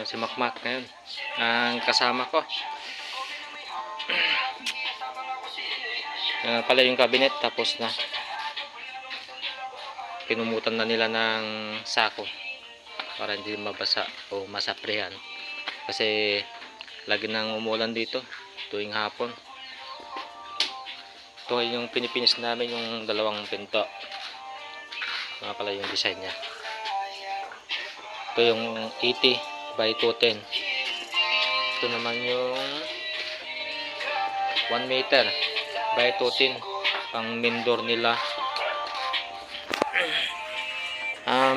si Makmak ngayon. Ang kasama ko. Pala yung cabinet tapos na. Pinumutan na nila ng sako para hindi mabasa o masaprihan. Kasi lagi nang umulan dito tuwing hapon. Ito yung pinipinis namin, yung dalawang pinto. Pala yung design niya. Ito yung 80 by 210. Ito naman yung 1 meter by 210 pang main door nila.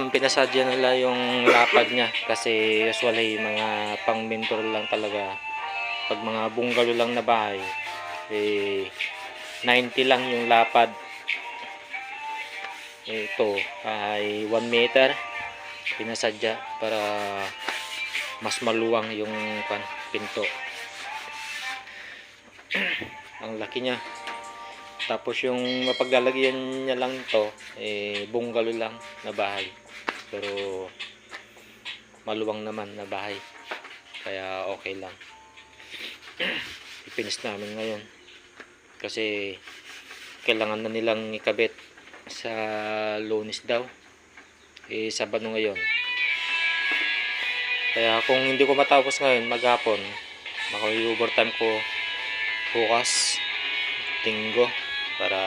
Pinasadya nila yung lapad niya kasi usually mga pang main door lang talaga. Pag mga bungalow lang na bahay 90 lang yung lapad. Ito ay 1 meter pinasadya para mas maluwang yung pinto. Ang laki niya. Tapos yung mapaglalagyan niya lang to bungalow lang na bahay, pero maluwang naman na bahay, kaya okay lang. Ipinis namin ngayon kasi kailangan na nilang ikabit sa Lunes daw, Sabado ngayon. Kaya kung hindi ko matapos ngayon maghapon, maka-overtime ko bukas Linggo para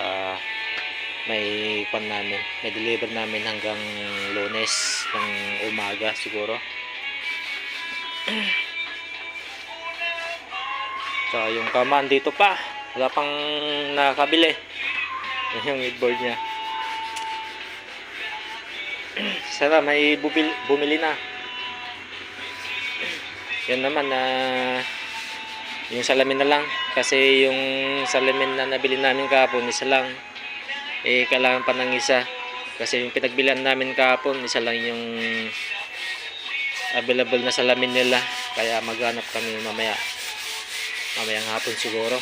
may deliver namin hanggang Lunes ng umaga siguro. So yung kama dito pa, wala pang nakabili. Yung headboard niya. Sana may bumili na. Yan naman na yung salamin na lang, kasi yung salamin na nabili namin kahapon isa lang, kailangan pa ng isa kasi yung pinagbilihan namin kahapon isa lang yung available na salamin nila, kaya maghanap kami mamayang hapon siguro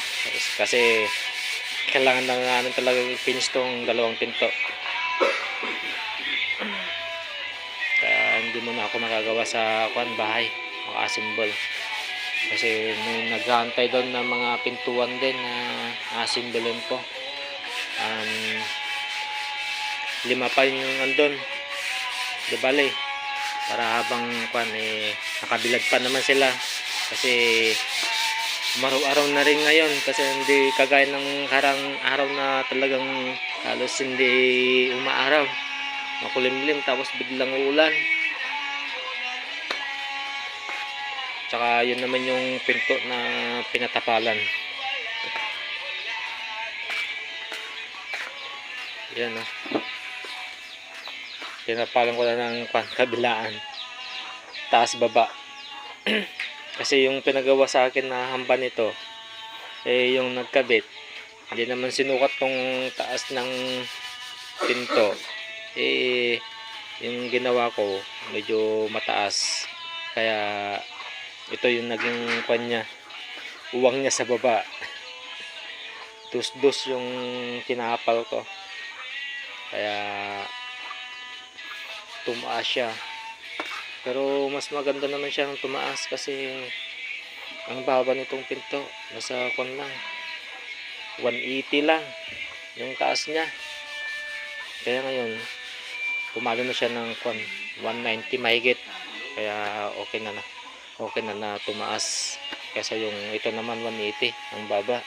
kasi kailangan na namin talaga finish tong dalawang pinto. Kaya hindi muna ako makagawa sa bahay, maka-assemble. Kasi may nag-aantay doon ng mga pintuan din na asimbelin ko. 5 pa yung andun. Di bale, para habang nakabilad pa naman sila. Kasi araw na rin ngayon. Kasi hindi kagaya ng harang araw na talagang halos hindi umaaraw. Makulimlim tapos biglang uulan. Tsaka yun naman yung pinto na pinatapalan. Yan o. Pinapalan ko na ng kabilaan. Taas baba. Kasi yung pinagawa sa akin na hamba nito, yung nagkabit, hindi naman sinukat tong taas ng pinto. Yung ginawa ko medyo mataas. Kaya ito yung naging niya, uwang niya sa baba. Dus yung tinapal ko, kaya tumaas siya. Pero mas maganda naman siyang tumaas kasi ang baba nitong pinto, nasa lang 180 lang yung taas niya. Kaya ngayon pumalo na siya ng 190 mahigit, kaya okay na tumaas kaysa yung ito naman 180 ang baba.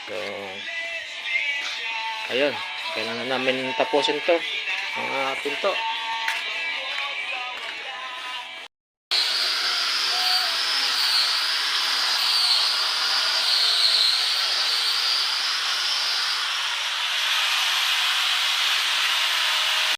So ayun, kailangan namin tapusin to mga pinto.